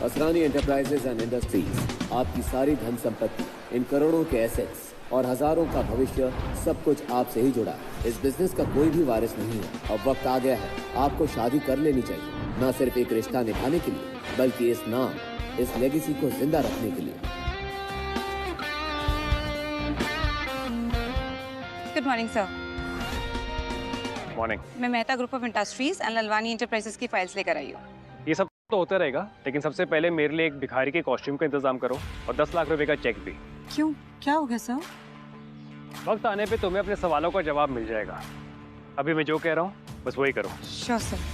Asrani enterprises and industries आपकी सारी धन संपत्ति, इन करोड़ों के एसेट्स और हजारों का भविष्य, सब कुछ आपसे ही जुड़ा है। इस बिजनेस का कोई भी वारिस नहीं है। अब वक्त आ गया है आपको शादी कर लेनी चाहिए, न सिर्फ एक रिश्ता निभाने के लिए, बल्कि इस नाम, इस लेगेसी को जिंदा रखने के लिए। Good morning sir. मॉर्निंग। मैं Mehta group of industries and Lalwani enterprises की फाइल्स लेकर आई हूँ। ये सब तो होता रहेगा, लेकिन सबसे पहले मेरे लिए एक भिखारी के कॉस्ट्यूम का इंतजाम करो और 10 लाख रुपए का चेक भी। क्यों, क्या हो गया सर? वक्त आने पे तुम्हें अपने सवालों का जवाब मिल जाएगा। अभी मैं जो कह रहा हूँ बस वही करो। Sure sir.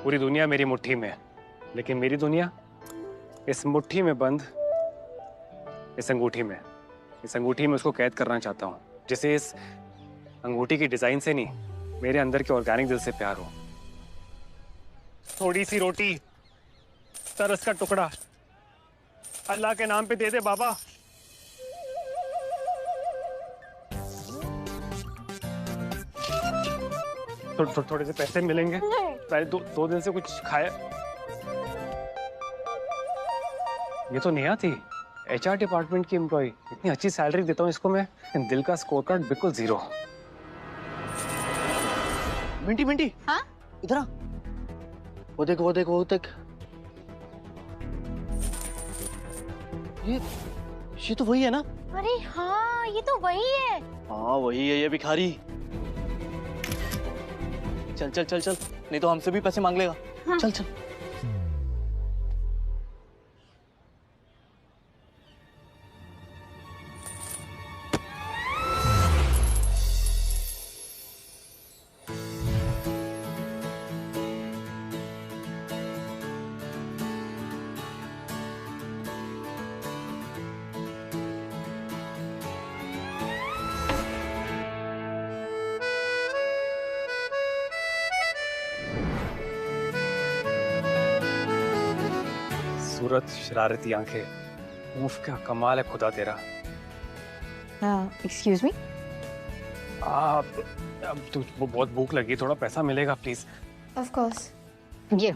पूरी दुनिया मेरी मुट्ठी में है, लेकिन मेरी दुनिया इस मुट्ठी में बंद, इस अंगूठी में। इस अंगूठी में उसको कैद करना चाहता हूँ जिसे इस अंगूठी की डिजाइन से नहीं, मेरे अंदर के ऑर्गेनिक दिल से प्यार हो। थोड़ी सी रोटी, तरस का टुकड़ा, अल्लाह के नाम पे दे दे बाबा। थोड़े से पैसे मिलेंगे। पहले दो दिन से कुछ खाया। ये तो नेहा थी, HR डिपार्टमेंट की एम्प्लॉय। इतनी अच्छी सैलरी देता हूँ इसको मैं, दिल का स्कोर कार्ड बिल्कुल 0। मिंटी मिंटी, हाँ? इधर आ। वो देख वो देख वो देख। ये तो वही है ना? अरे हाँ, ये तो वही है। हाँ वही है ये भिखारी। चल चल चल चल, नहीं तो हमसे भी पैसे मांग लेगा। हाँ। चल चल। सूरत, शरारती आंखें, मुफ्त का कमाल है खुदा तेरा। Excuse me. अब तो बहुत भूख लगी, थोड़ा पैसा मिलेगा प्लीज? Of course. ये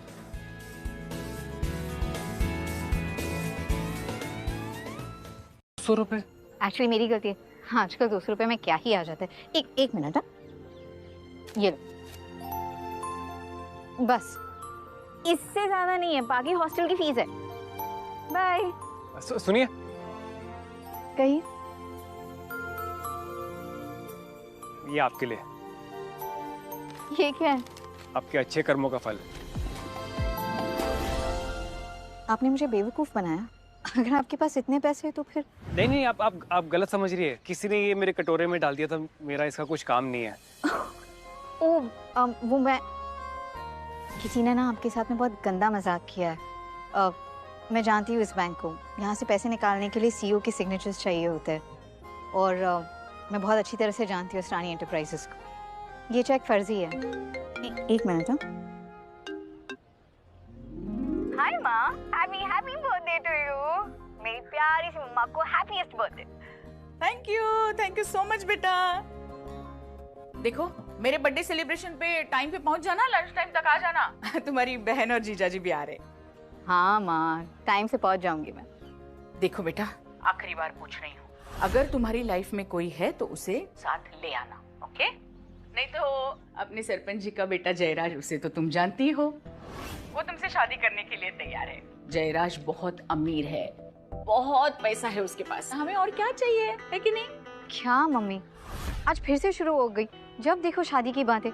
200 रुपए? एक्चुअली मेरी गलती है। हाँ, आजकल 200 रुपए में क्या ही आ जाता है। एक मिनट। हाँ, ये लो। बस, इससे ज्यादा नहीं है, बाकी हॉस्टल की फीस है। बाय। सुनिए, कहिए। ये आपके लिए। ये क्या है? आपके अच्छे कर्मों का फल। आपने मुझे बेवकूफ बनाया। अगर आपके पास इतने पैसे हैं तो फिर। नहीं, आप गलत समझ रही है। किसी ने ये मेरे कटोरे में डाल दिया था, मेरा इसका कुछ काम नहीं है। वो किसी ने ना आपके साथ में बहुत गंदा मजाक किया है। मैं जानती हूँ इस बैंक को। यहाँ से पैसे निकालने के लिए CEO के सिग्नेचर्स चाहिए होते हैं, और मैं बहुत अच्छी तरह से जानती हूँ असरानी एंटरप्राइजेस को। ये चेक फर्जी है। एक मिनट। हाय माँ, हैप्पी बर्थडे टू यू। मेरी प्यारी सी मम्मा को happiest birthday. Thank you so much बेटा। देखो, मेरे बर्थडे सेलिब्रेशन पे टाइम पे पहुंच जाना, लंच टाइम तक आ जाना। तुम्हारी बहन और जीजाजी भी आ रहे। हाँ माँ, टाइम से पहुंच जाऊंगी मैं। देखो बेटा, आखिरी बार पूछ रही हूँ, अगर तुम्हारी लाइफ में कोई है तो उसे साथ ले आना, ओके? नहीं तो अपने सरपंच जी का बेटा जयराज, उसे तो तुम जानती हो, वो तुमसे शादी करने के लिए तैयार है। जयराज बहुत अमीर है, बहुत पैसा है उसके पास। हमें और क्या चाहिए, है कि नहीं? क्या मम्मी, आज फिर से शुरू हो गई। जब देखो शादी की बातें।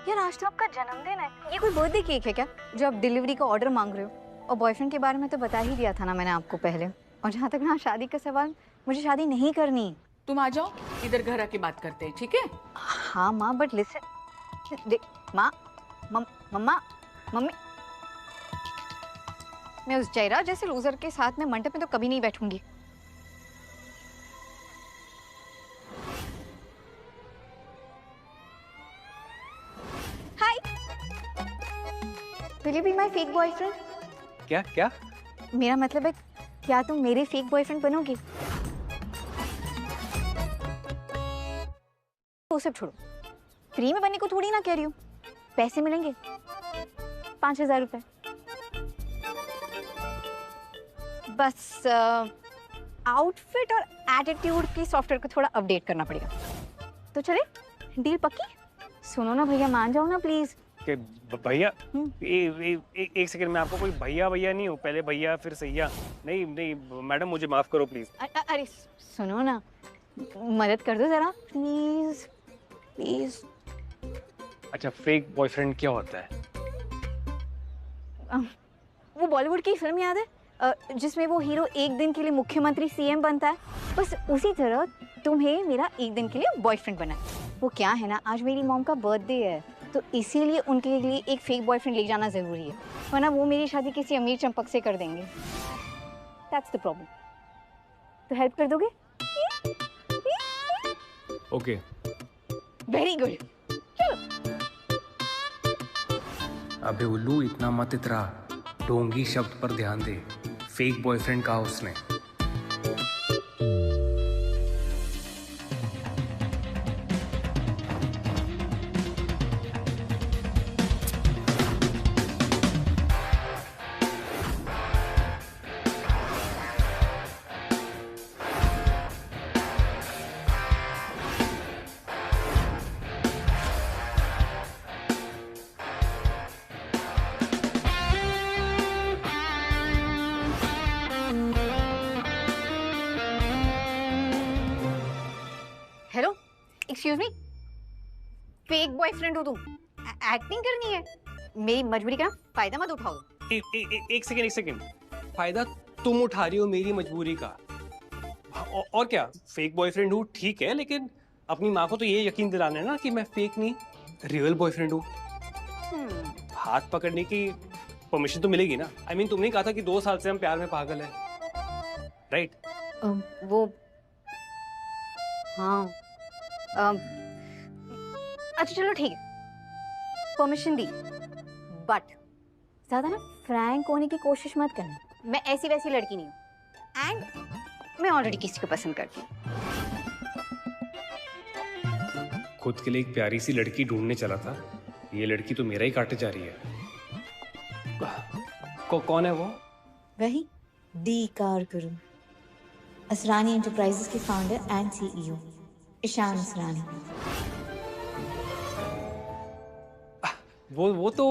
यार, आज तो आपका जन्मदिन है। ये कोई बर्थडे केक है क्या जो आप डिलीवरी का ऑर्डर मांग रहे हो? और बॉयफ्रेंड के बारे में तो बता ही दिया था ना मैंने आपको पहले। और जहाँ तक ना शादी का सवाल, मुझे शादी नहीं करनी। तुम आ जाओ, इधर घर आके बात करते हैं, ठीक है? हाँ माँ, बट लिसन। देख माँ, मम्मा, मम्मी, मैं उस जयराज जैसे लूजर के साथ में मंडप में तो कभी नहीं बैठूंगी। Will you be my fake boyfriend? क्या क्या? मेरा मतलब है, क्या तुम मेरे फेक बॉयफ्रेंड बनोगे? वो सब छोड़ो, फ्री में बनने को थोड़ी ना कह रही हूँ। पैसे मिलेंगे 5,000 रुपए। बस आउटफिट और एटीट्यूड की सॉफ्टवेयर को थोड़ा अपडेट करना पड़ेगा। तो चले, डील पक्की? सुनो ना भैया, मान जाओ ना प्लीज। कि भैया, एक सेकंड, मैं आपको कोई भैया भैया नहीं हूँ। पहले भैया फिर सैया। नहीं नहीं मैडम, मुझे माफ करो प्लीज। अरे सुनो ना, मदद कर दो जरा प्लीज प्लीज। अच्छा, फेक बॉयफ्रेंड क्या होता है? वो बॉलीवुड की फिल्म याद है जिसमें वो हीरो एक दिन के लिए मुख्यमंत्री सीएम बनता है? बस उसी तरह तुम्हें मेरा एक दिन के लिए बॉयफ्रेंड बना है। वो क्या है ना, आज मेरी मॉम का बर्थडे है, तो इसीलिए उनके लिए एक फेक बॉयफ्रेंड ले जाना जरूरी है, वरना वो मेरी शादी किसी अमीर चंपक से कर देंगे। That's the problem. तो हेल्प कर दोगे? ओके। Very good. चलो। अबे उल्लू, इतना मत इतरा। ढोंगी शब्द पर ध्यान दे। फेक बॉयफ्रेंड कहा उसने। Hello, excuse me, fake boyfriend हो तुम? एक्टिंग करनी है? मेरी मजबूरी का फायदा मत उठाओ। एक सेकंड। फायदा तुम उठा रही हो मेरी मजबूरी का। और क्या, फेक बॉयफ्रेंड हूँ ठीक है, लेकिन अपनी माँ को तो ये यकीन दिलाना है ना कि मैं फेक नहीं, रियल बॉयफ्रेंड हूँ। हाथ पकड़ने की परमिशन तो मिलेगी ना? I mean, तुमने कहा था कि 2 साल से हम प्यार में पागल हैं, राइट? वो हाँ, अच्छा चलो ठीक है, परमिशन दी, बट ज्यादा ना फ्रैंक होने की कोशिश मत करना। मैं ऐसी वैसी लड़की नहीं हूँ, एंड मैं ऑलरेडी किसी को पसंद करती हूँ। खुद के लिए एक प्यारी सी लड़की ढूंढने चला था, ये लड़की तो मेरा ही काटे जा रही है। कौन है वो? वही डी कारगुरु, असरानी एंटरप्राइजेस के founder and CEO Ishaan Asrani. वो तो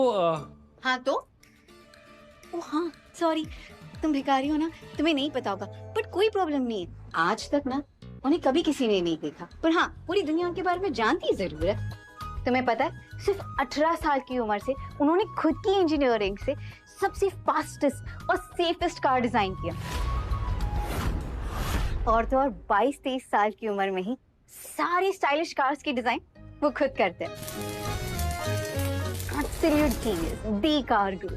हाँ तो? ओ हाँ, सॉरी, तुम भिखारी हो ना, तुम्हें नहीं पता होगा, बट कोई प्रॉब्लम नहीं है। आज तक ना उन्हें कभी किसी ने नहीं देखा, पर हाँ पूरी दुनिया के बारे में जानती जरूर है। तुम्हें पता है, सिर्फ 18 साल की उम्र से उन्होंने खुद की इंजीनियरिंग से सबसे फास्टेस्ट और सेफेस्ट कार डिजाइन किया, और तो और 22-23 साल की उम्र में ही सारी स्टाइलिश कार्स की डिजाइन वो खुद करते हैं। Absolute genius, the car guru,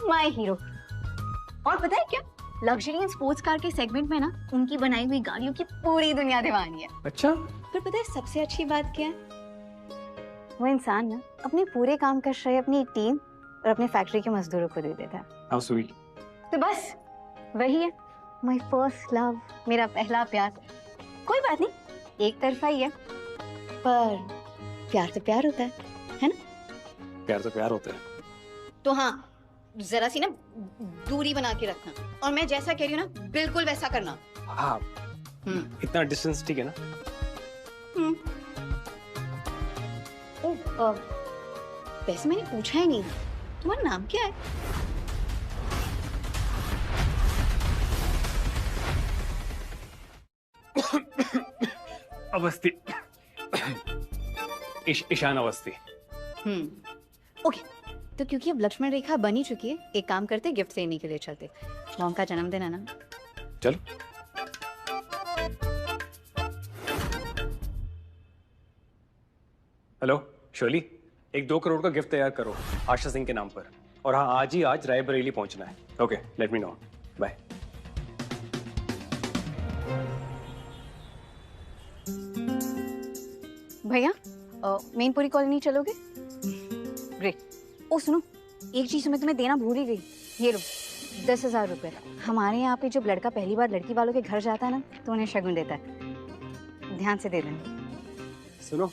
my hero. और पता है क्या, लग्जरी एंड स्पोर्ट्स कार के सेगमेंट में ना उनकी बनाई हुई गाड़ियों की पूरी दुनिया दीवानी है। अच्छा, पर पता है सबसे अच्छी बात क्या है? वो इंसान ना अपने पूरे काम का श्रेय अपनी टीम और अपने फैक्ट्री के मजदूरों को दे देता है। How sweet. तो बस वही है माय फर्स्ट लव, मेरा पहला प्यार। कोई बात नहीं, एक तरफा ही है, पर प्यार तो प्यार होता है ना? प्यार तो प्यार होता है। तो हाँ, जरा सी ना दूरी बना के रखना, और मैं जैसा कह रही हूँ ना बिल्कुल वैसा करना। हाँ, इतना डिस्टेंस ठीक है ना? वैसे मैंने पूछा ही नहीं, तुम्हारा नाम क्या है? अवस्थी। ईशान अवस्थी। ओके, तो क्योंकि अब लक्ष्मण रेखा बनी चुकी है, एक काम करते, गिफ्ट लेने के लिए चलते। मॉम का जन्मदिन है ना? चलो। हेलो शोली, एक 2 करोड़ का गिफ्ट तैयार करो आशा सिंह के नाम पर, और हाँ आज रायबरेली पहुंचना है। Okay, let me know, bye. भैया, मेनपुरी कॉलोनी चलोगे? ग्रेट। ओ सुनो, एक चीज मैं तुम्हें देना भूल ही गई। ये लो 10,000 रुपए। हमारे यहाँ पे जब लड़का पहली बार लड़की वालों के घर जाता है ना, तो उन्हें शगुन देता है। ध्यान से दे देना। सुनो,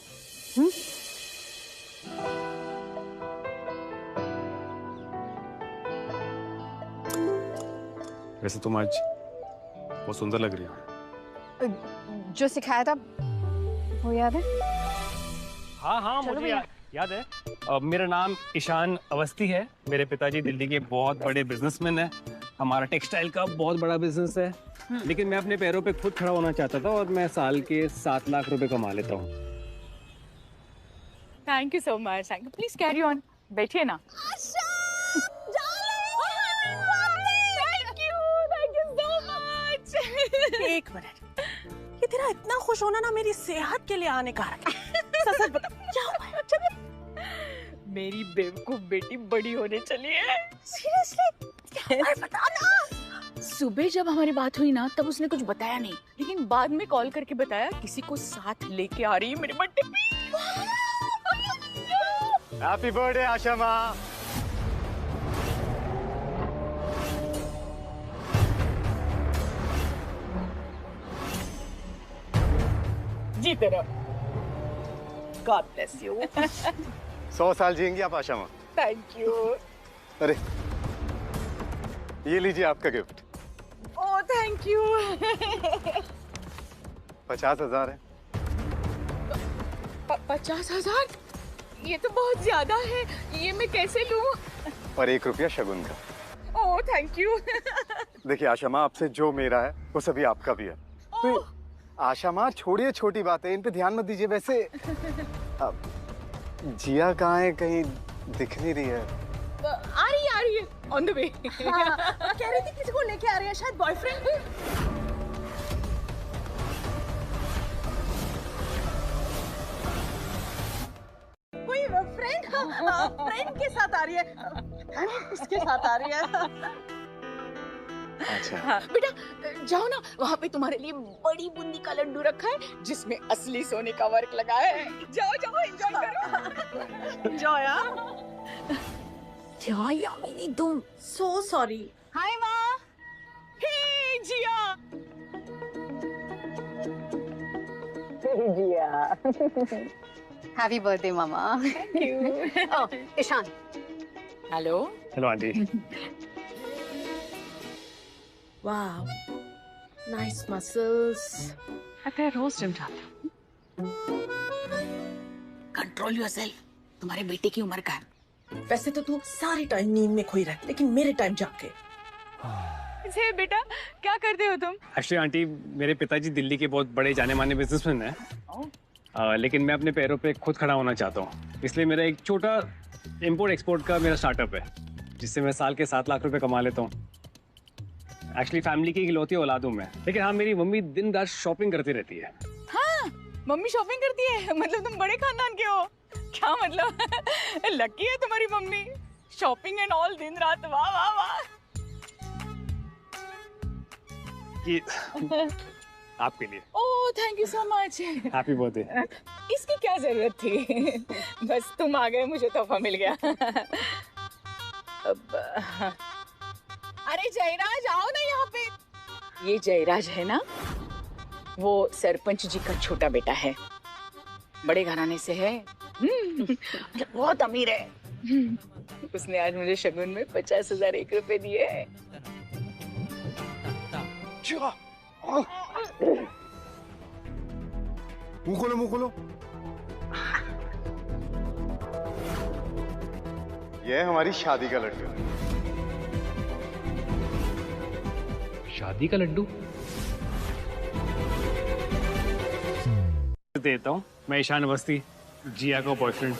वैसे तुम आज बहुत सुंदर लग रही हो। जो सिखाया था वो याद है? हाँ हाँ, मुझे याद है। मेरा नाम ईशान अवस्थी है। मेरे पिताजी दिल्ली के बहुत बड़े बिजनेसमैन हैं। हमारा टेक्सटाइल का बहुत बड़ा बिजनेस है, लेकिन मैं अपने पैरों पे खुद खड़ा होना चाहता था और मैं साल के 7 लाख रुपए कमा लेता हूँ। Thank you so much. Thank you. Please carry on. बैठिए ना। एक मिनट, ये तेरा इतना खुश होना ना मेरी सेहत के लिए हानिकारक है। सच बता, क्या हुआ है? मेरी बेवकूफ बेटी बड़ी होने चली है। सीरियसली? अरे बता ना। सुबह जब हमारी बात हुई ना, तब उसने कुछ बताया नहीं, लेकिन बाद में कॉल करके बताया किसी को साथ लेके आ रही है मेरे बर्थडे पे। हैप्पी बर्थडे आशा माँ। जी तरह। God bless you. 100 साल जिएंगी आप आशा माँ। Thank you. अरे ये लीजिए आपका गिफ्ट। Oh thank you. 50,000 है। 50,000? ये तो बहुत ज्यादा है, ये मैं कैसे लूं? और 1 रुपया शगुन का। Oh thank you. देखिए आशा माँ, आपसे जो मेरा है वो सभी आपका भी है। तो आशा माँ छोड़िए छोटी बातें, इन पे ध्यान मत दीजिए। वैसे जिया कहाँ है? कहीं दिख नहीं रही है। आ रही है ऑन द वे। कह रही थी किसी को लेके आ रही है, शायद बॉयफ्रेंड। कोई फ्रेंड के साथ आ रही है। इसके साथ आ रही है। अच्छा हाँ, बेटा जाओ ना, वहाँ पे तुम्हारे लिए बड़ी बूंदी का लड्डू रखा है जिसमें असली सोने का वर्क लगा है। जाओ जाओ एंजॉय करो। एंजॉय यार। तुम सो सॉरी। हाय माँ। हे जिया। हैप्पी बर्थडे मामा। Thank you. Ishaan. Hello. Hello aunty. Wow, nice muscles. मैं रोज जिम जाती हूँ। Control yourself. तुम्हारे बेटे की उम्र का है। वैसे तो तू सारी टाइम नींद में खोई रहती, लेकिन मेरे टाइम जाग के। जे बेटा क्या करते हो तुम? एक्चुअली आंटी, मेरे पिताजी दिल्ली के बहुत बड़े जाने माने बिजनेसमैन हैं। लेकिन मैं अपने पैरों पे खुद खड़ा होना चाहता हूँ, इसलिए मेरा एक छोटा इम्पोर्ट एक्सपोर्ट का मेरा स्टार्टअप है, जिससे मैं साल के 7 लाख रुपए कमा लेता हूँ। एक्चुअली फैमिली की इकलौती औलाद हूँ मैं, लेकिन हाँ मेरी मम्मी दिन रात शॉपिंग करती रहती है। हाँ, मम्मी शॉपिंग करती है? मतलब तुम बड़े खानदान के हो? क्या मतलब? लकी है तुम्हारी मम्मी। शॉपिंग एंड ऑल दिन रात। वाह वाह वाह। ये आपके लिए। Oh thank you so much. Happy birthday. इसकी क्या जरूरत थी? बस तुम आ गए, मुझे तोहफा मिल गया। अब अरे जयराज आओ ना यहाँ पे। ये जयराज है ना, वो सरपंच जी का छोटा बेटा है, बड़े घराने से है। बहुत अमीर है। उसने आज मुझे शगुन में 50,000 1 रुपए दिए हैं। मुंह खोलो, मुंह खोलो। ये है हमारी शादी का लड्डू। शादी का लड्डू देता हूँ मैं। ईशान अवस्थी, जिया का बॉयफ्रेंड।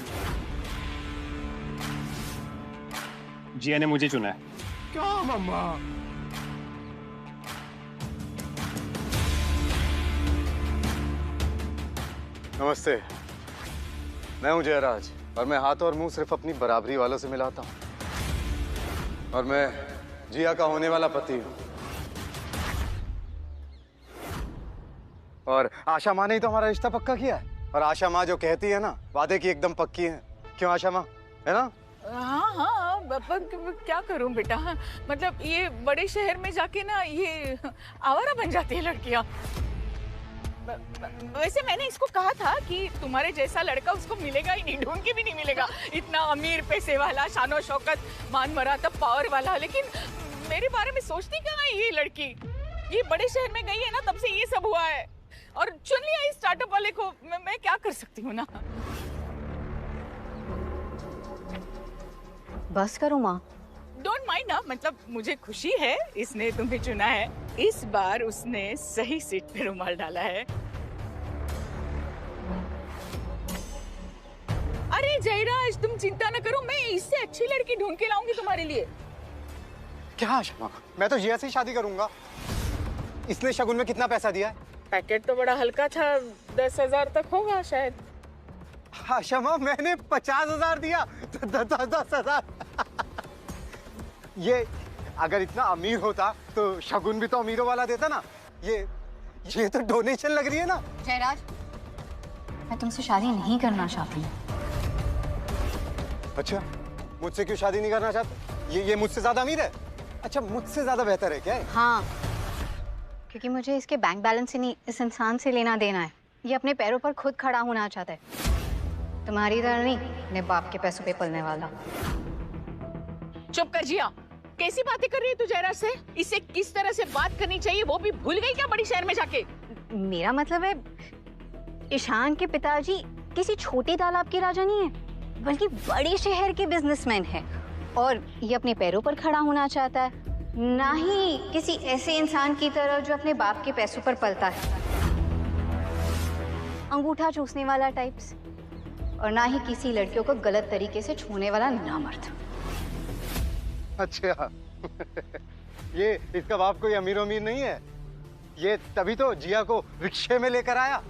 जिया ने मुझे चुना है। क्या मम्मा? नमस्ते, मैं हूं जयराज और मैं हाथ और मुंह सिर्फ अपनी बराबरी वालों से मिलाता हूं। और मैं जिया का होने वाला पति हूं। और आशा माँ ने ही तो हमारा रिश्ता पक्का किया है। और आशा माँ जो कहती है ना, वादे की एकदम पक्की है। क्यों आशा माँ, है ना? हाँ हाँ, पर क्या करूं बेटा, मतलब ये बड़े शहर में जाके ना ये आवारा बन जाती है लड़कियां। वैसे मैंने इसको कहा था कि तुम्हारे जैसा लड़का उसको मिलेगा ही नहीं, ढूंढ के भी नहीं मिलेगा, इतना अमीर, पैसे वाला, शानो शौकत, मान मरातब, पावर वाला। लेकिन मेरे बारे में सोचती कहाँ है ये लड़की? ये बड़े शहर में गई है ना, तब से ये सब हुआ है, और चुन लिया इस स्टार्टअप वाले को। मैं क्या कर सकती हूँ ना। बस करो माँ। डोंट माइंड ना, मतलब मुझे खुशी है इसने तुम्हें चुना है। इस बार उसने सही सीट पे रुमाल डाला है। अरे जयराज, तुम चिंता न करो, मैं इससे अच्छी लड़की ढूंढ के लाऊंगी तुम्हारे लिए। क्या शमा, मैं तो जिया से ही शादी करूंगा। इसने शगुन में कितना पैसा दिया है? पैकेट तो बड़ा हल्का था, 10,000 तक होगा शायद। हाँ शमा, मैंने 50,000 दिया, 10,000। ये अगर इतना अमीर होता तो शगुन भी तो अमीरों वाला देता ना। ये तो डोनेशन लग रही है ना। जयराज, मैं तुमसे शादी नहीं करना चाहती। अच्छा, मुझसे क्यों शादी नहीं करना चाहते? ये मुझसे ज्यादा अमीर है? अच्छा, मुझसे ज्यादा बेहतर है क्या है? हाँ, क्योंकि मुझे इसके बैंक बैलेंस से नहीं, इस इंसान से लेना देना है। ये अपने पैरों पर खुद खड़ा होना चाहता है, तुम्हारी तरह नहीं, अपने बाप के पैसों पे पलने वाला। चुप कर जिया, कैसी बातें कर रही है तू जयराज से? इससे किस तरह से बात करनी चाहिए वो भी भूल गई क्या बड़ी शहर में जाके? मेरा मतलब है, ईशान के पिताजी किसी छोटे तालाब के राजा नहीं है, बल्कि बड़े शहर के बिजनेसमैन है, और ये अपने पैरों पर खड़ा होना चाहता है, ना ही किसी ऐसे इंसान की तरह जो अपने बाप के पैसों पर पलता है, अंगूठा चूसने वाला टाइप्स, और ना ही किसी लड़कियों को गलत तरीके से छूने वाला नामर्द। अच्छा ये इसका बाप कोई अमीर अमीर नहीं है? ये तभी तो जिया को रिक्शे में लेकर आया।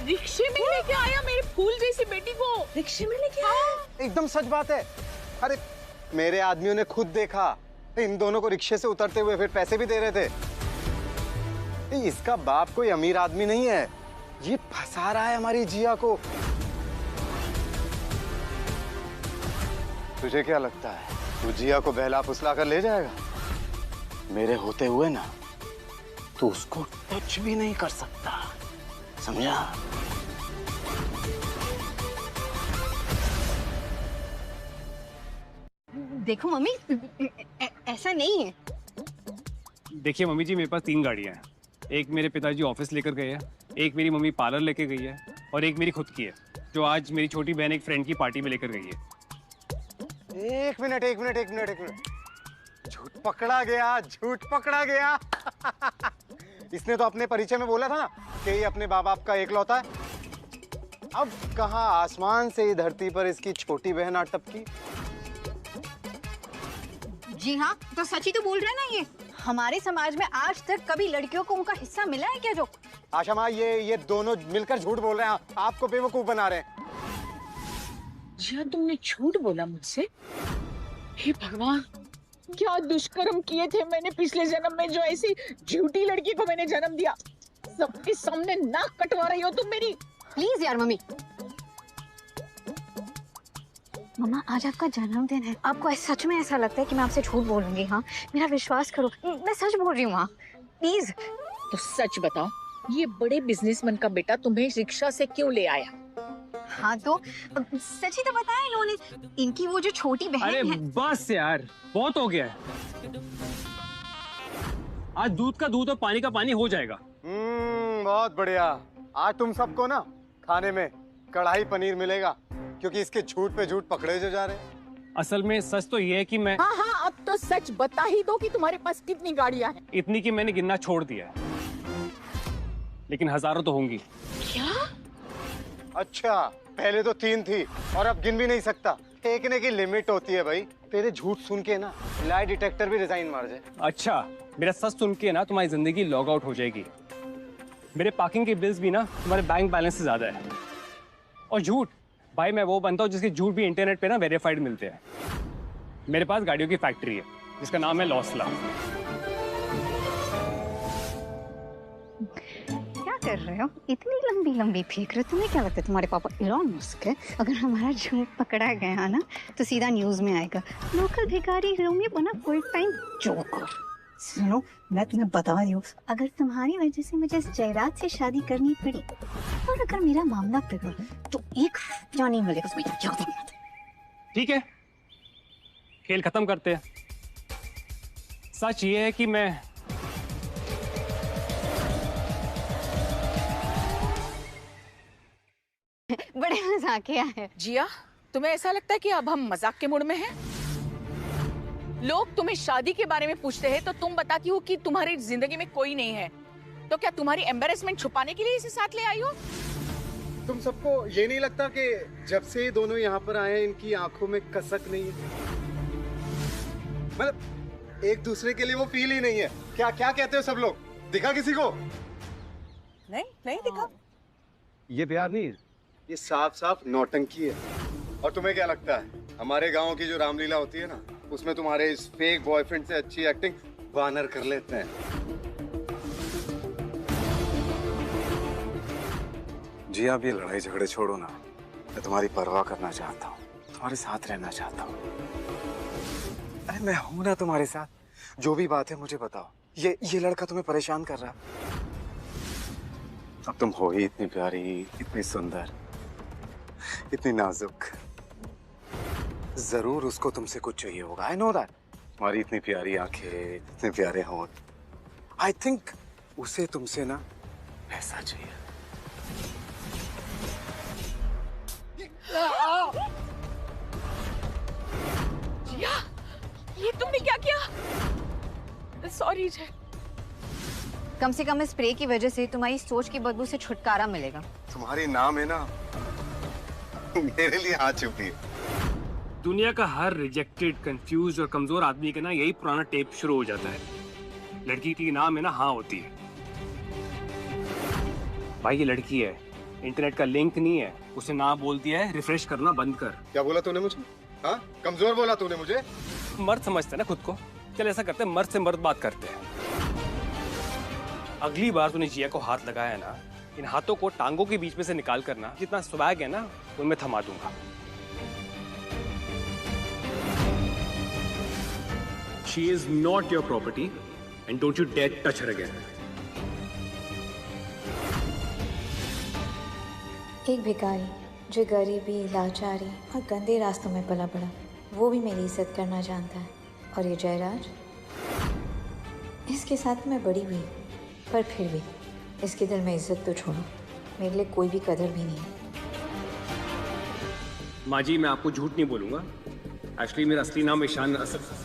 रिक्शे में लेके आया मेरे फूल जैसी बेटी को? रिक्शे में लेके आया? एकदम सच बात है। अरे मेरे आदमियों ने खुद देखा इन दोनों को रिक्शे से उतरते हुए, फिर पैसे भी दे रहे थे। इसका बाप कोई अमीर आदमी नहीं है, ये फंसा रहा है हमारी जिया को। तुझे क्या लगता है तू जिया को बहला फुसला कर ले जाएगा? मेरे होते हुए ना तू उसको टच भी नहीं कर सकता, समझा? देखो मम्मी, ऐसा नहीं है। देखिए मम्मी जी, मेरे पास 3 गाड़ियाँ हैं। एक मेरे पिताजी ऑफिस लेकर गए हैं, एक मेरी मम्मी पार्लर लेके गई है, और एक मेरी खुद की है जो आज मेरी छोटी बहन एक फ्रेंड की पार्टी में लेकर गई है। एक मिनट। झूठ पकड़ा गया। इसने तो अपने परिचय में बोला था ना कि ये अपने बाप का एकलौता है। अब कहाँ आसमान से धरती पर इसकी छोटी बहन आ टपकी। जी हाँ, तो सच ही तो बोल रहे हैं ना। ये हमारे समाज में आज तक कभी लड़कियों को उनका हिस्सा मिला है क्या? जो आशा माँ, ये दोनों मिलकर झूठ बोल रहे हैं, आपको बेवकूफ बना रहे हैं। जिया, तुमने झूठ बोला मुझसे? हे भगवान, क्या दुष्कर्म किए थे मैंने पिछले जन्म में, जो ऐसी झूठी लड़की को मैंने जन्म दिया। सबके सामने नाक कटवा रही हो तुम मेरी। प्लीज यार मम्मी। मम्मा, आज आपका जन्मदिन है, आपको सच में ऐसा लगता है कि मैं आपसे झूठ बोलूंगी? हाँ, मेरा विश्वास करो, मैं सच बोल रही हूँ। हाँ प्लीज। तो सच बताओ, ये बड़े बिजनेसमैन का बेटा तुम्हें रिक्शा से क्यों ले आया? हाँ तो सच ही तो बताया इन्होंने। इनकी वो जो छोटी बहन अरे है। बस यार, बहुत हो गया है। आज दूध का दूध और पानी का पानी हो जाएगा। बहुत बढ़िया। आज तुम सबको ना खाने में कढ़ाई पनीर मिलेगा, क्योंकि इसके झूठ पे झूठ पकड़े जो जा रहे हैं। असल में सच तो ये है कि मैं हाँ, अब तो सच बता ही दो कि तुम्हारे पास कितनी गाड़ियां हैं। इतनी कि मैंने गिनना छोड़ दिया है, लेकिन हजारों तो होंगी। क्या? अच्छा, पहले तो 3 थी और अब गिन भी नहीं सकता। फेंकने की लिमिट होती है भाई। तेरे झूठ सुन के ना लाई डिटेक्टर भी रिजाइन मार जाए। अच्छा, मेरा सच सुन के ना तुम्हारी जिंदगी लॉग आउट हो जाएगी। मेरे पार्किंग के बिल्स भी ना तुम्हारे बैंक बैलेंस से ज्यादा है। और झूठ भाई, मैं वो बनता हूँ जिसके झूठ भी इंटरनेट पे ना वेरीफाइड मिलते हैं। मेरे पास गाड़ियों की फैक्ट्री है जिसका नाम है लॉसला। क्या कर रहे हो? इतनी लंबी लंबी फेंक रहे हो? तुम्हें क्या लगता है तुम्हारे पापा इलॉन मस्क है? अगर हमारा झूठ पकड़ा गया ना तो सीधा न्यूज में आएगा, लोकल भिखारी रोमी बना फुल टाइम जोकर। सुनो, मैं तुम्हें बता रही हूँ, अगर तुम्हारी वजह से मुझे इस जयराज से शादी करनी पड़ी और अगर मेरा मामला बिगड़ा तो एक रुपया नहीं मिलेगा तुम्हें, क्या करना? ठीक है, खेल खत्म करते हैं। सच ये है कि मैं बड़े मजाकिया है। जिया, तुम्हें ऐसा लगता है कि अब हम मजाक के मूड में हैं? लोग तुम्हें शादी के बारे में पूछते हैं तो तुम बताती हो कि तुम्हारी जिंदगी में कोई नहीं है। तो क्या तुम्हारी एम्बैरेसमेंट छुपाने के लिए इसे साथ ले आई हो? तुम सबको ये नहीं लगता कि जब से ये दोनों यहाँ पर आए हैं इनकी आंखों में कसक नहीं है? मतलब एक दूसरे के लिए वो फील ही नहीं है। क्या क्या कहते हो सब लोग? दिखा किसी को? नहीं नहीं दिखा। ये प्यार नहीं है, ये साफ साफ नौटंकी है। और तुम्हें क्या लगता है हमारे गांव की जो रामलीला होती है ना, उसमें तुम्हारे इस फेक बॉयफ्रेंड से अच्छी एक्टिंग वानर कर लेते हैं। जी आप ये लड़ाई झगड़े छोड़ो ना, मैं तुम्हारी परवाह करना चाहता हूँ, तुम्हारे साथ रहना चाहता हूँ। अरे मैं हूं ना तुम्हारे साथ, जो भी बात है मुझे बताओ। ये लड़का तुम्हें परेशान कर रहा है। अब तुम हो ही इतनी प्यारी, इतनी सुंदर, इतनी नाजुक, जरूर उसको तुमसे कुछ चाहिए होगा। I know that. तुम्हारी इतनी प्यारी आंखें, इतने प्यारे होंठ, आई थिंक उसे तुमसे ना पैसा चाहिए। जिया, ये तुमने क्या किया? सॉरी जय। कम से कम इस स्प्रे की वजह से तुम्हारी सोच की बदबू से छुटकारा मिलेगा। तुम्हारी नाम है ना, मेरे लिए हाथ छुपी है। दुनिया का हर रिजेक्टेड, कंफ्यूज और कमजोर आदमी का ना यही पुराना टेप शुरू हो जाता है। लड़की की नाम है ना हाँ होती है। भाई ये लड़की है, इंटरनेट का लिंक नहीं है, उसे ना बोल दिया है रिफ्रेश करना बंद कर। क्या बोला तूने मुझे? हाँ, कमजोर बोला तूने मुझे? मर्द समझते हैं ना खुद को। चल ऐसा करते हैं, मर्द से मर्द बात करते हैं। अगली बार तूने जिया को हाथ लगाया ना, इन हाथों को टांगों के बीच में से निकाल करना, जितना स्वैग है ना उनमें थमा दूंगा। She is not your property and don't you dare touch her again. एक भिखारी जो गरीबी, लाचारी और गंदे रास्तों में पला बड़ा, वो भी मेरी इज्जत करना जानता है। और ये जयराज, इसके साथ मैं बड़ी हुई, पर फिर भी इसके दिल में इज्जत तो छोड़ो, मेरे लिए कोई भी कदर भी नहीं है। माँ जी मैं आपको झूठ नहीं बोलूंगा, एक्चुअली मेरा असली नाम ईशान असद।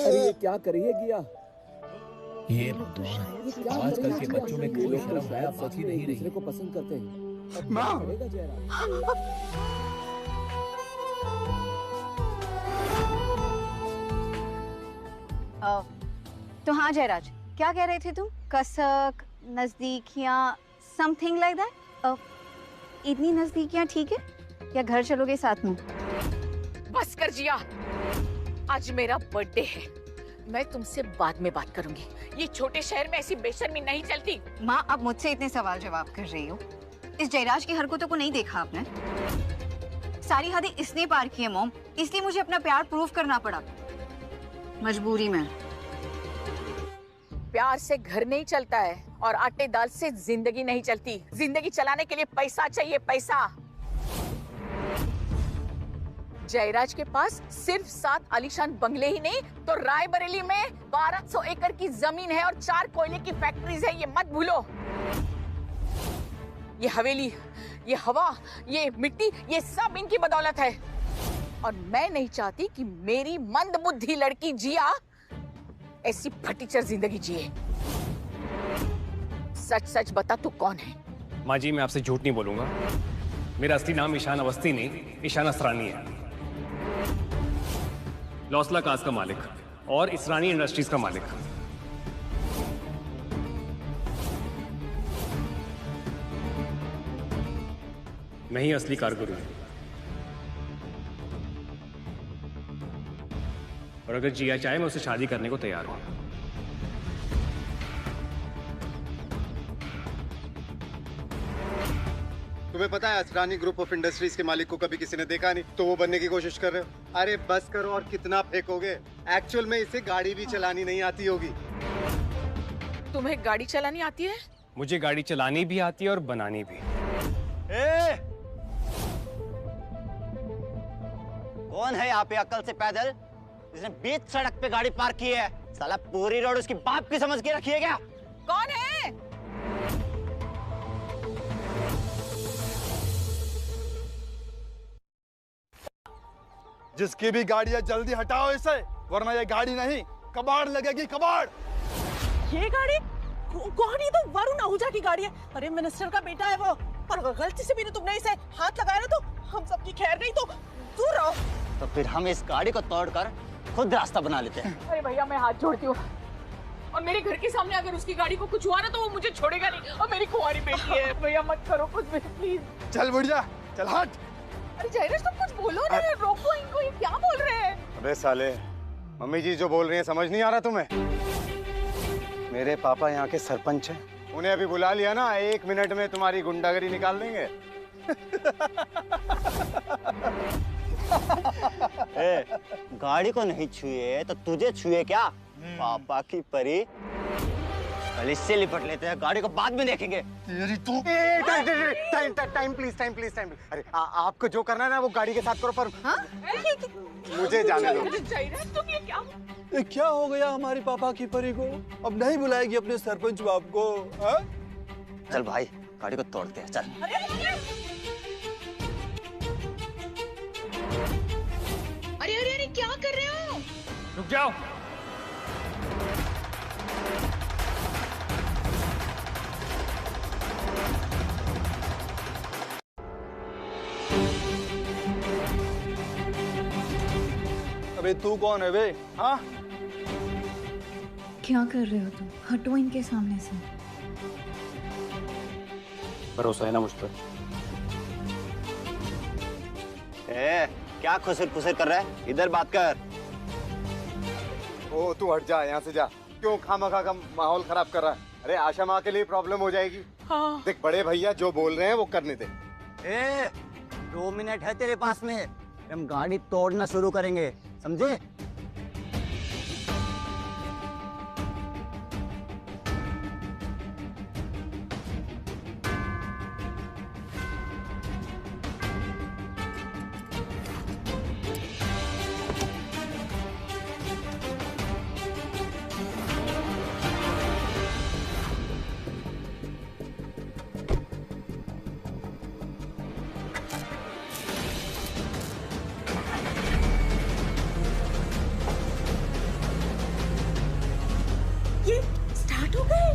अरे ये क्या कर रही है गिया? ये भगवान, आजकल के बच्चों में कोई शर्म हया सच ही नहीं दूसरे को पसंद करते हैं। माँ! तो हाँ जयराज, क्या कह रहे थे तुम? कसक, नजदीकियाँ, समथिंग लाइक दैट। इतनी नजदीकियाँ ठीक है, या घर चलोगे साथ में? बस कर जिया, आज मेरा बर्थडे है, मैं तुमसे बाद में बात करूंगी। ये छोटे शहर में ऐसी बेशर्मी नहीं चलती। माँ अब मुझसे इतने सवाल जवाब कर रही हो, इस जयराज की हरकतों को नहीं देखा आपने? सारी हदें इसने पार की है मॉम, इसलिए मुझे अपना प्यार प्रूव करना पड़ा, मजबूरी में। प्यार से घर नहीं चलता है और आटे दाल से जिंदगी नहीं चलती। जिंदगी चलाने के लिए पैसा चाहिए, पैसा। जयराज के पास सिर्फ 7 आलीशान बंगले ही नहीं तो रायबरेली में 1200 एकड़ की जमीन है और 4 कोयले की फैक्ट्रीज है, ये मत भूलो। ये हवेली, ये हवा, ये मिट्टी, ये सब इनकी बदौलत है। और मैं नहीं चाहती कि मेरी मंदबुद्धि लड़की जिया ऐसी फटीचर जिंदगी जिए। सच सच बता, तू कौन है? माँ जी, मैं आपसे झूठ नहीं बोलूंगा। मेरा असली नाम ईशान अवस्थी नहीं, ईशान असरानी है। लौसला काज का मालिक और इसरानी इंडस्ट्रीज का मालिक। मैं ही असली कारगुरु हूं। और अगर जिया चाहे मैं उससे शादी करने को तैयार हूं। तुम्हें पता है असरानी ग्रुप ऑफ इंडस्ट्रीज के मालिक को कभी किसी ने देखा नहीं, तो वो बनने की कोशिश कर रहे हो? अरे बस करो, और कितना फेंकोगे? एक्चुअल में इसे गाड़ी भी चलानी नहीं आती होगी। तुम्हें गाड़ी चलानी आती है? मुझे गाड़ी चलानी भी आती है और बनानी भी। कौन है यहाँ पे अक्ल से पैदल जिसने बीच सड़क पे गाड़ी पार्क की है? साला पूरी रोड उसकी बाप की समझ के रखी है क्या? कौन है? जिसकी भी गाड़ी है जल्दी हटाओ इसे, वरना ये गाड़ी नहीं कबाड़ लगेगी, कबाड़। ये गाड़ी कौन? ये तो वरुण आहूजा की गाड़ी है। अरे मिनिस्टर का बेटा है वो। और अगर गलती से भी तुमने इसे हाथ लगाया ना तो हम सबकी खैर नहीं, तो दूर रहो। तो फिर हम इस गाड़ी को तोड़कर खुद रास्ता बना लेते हैं। अरे भैया, मैं हाथ जोड़ती हूँ। और मेरे घर के सामने अगर उसकी गाड़ी को कुछ हुआ ना तो वो मुझे छोड़ेगा नहीं। और मेरी कुंवारी बेटी है। भैया मत करो कुछ भी, प्लीज। चल बुढ़िया, चल हट। अरे जयराज, तुम कुछ बोलो ना, रोको इनको। ये क्या बोल रहे हैं? अबे साले, मम्मी जी जो बोल रही हैं समझ नहीं आ रहा तुम्हें? मेरे पापा यहाँ के सरपंच हैं, उन्हें अभी बुला लिया ना, 1 मिनट में तुम्हारी गुंडागरी निकाल देंगे। गाड़ी को नहीं छुए तो तुझे छुए क्या? पापा की परी। कल इससे लिपट लेते हैं, गाड़ी को बाद में देखेंगे। Time please, time please, time. अरे आपको जो करना है ना वो गाड़ी के साथ करो, पर मुझे जाने दो। जयराज, तुम ये क्या? ये क्या हो गया हमारी पापा की परी को? अब नहीं बुलाएगी अपने सरपंच बाप को? हा? चल भाई, गाड़ी को तोड़ते हैं, चल। अरे अरे अरे, क्या कर रहे हो? रुक जाओ। अबे तू कौन है बे? हाँ? क्या कर रहे हो तुम? हटो इनके सामने से। भरोसा है ना मुझ पर? क्या खुसर खुसर कर रहा है? इधर बात कर। ओ तू हट जा, यहाँ से जा। क्यों खामखा का माहौल खराब कर रहा है? अरे आशा माँ के लिए प्रॉब्लम हो जाएगी। हाँ। देख बड़े भैया जो बोल रहे हैं वो करने दे। 2 मिनट है तेरे पास में, हम गाड़ी तोड़ना शुरू करेंगे, समझे? स्टार्ट हो गए।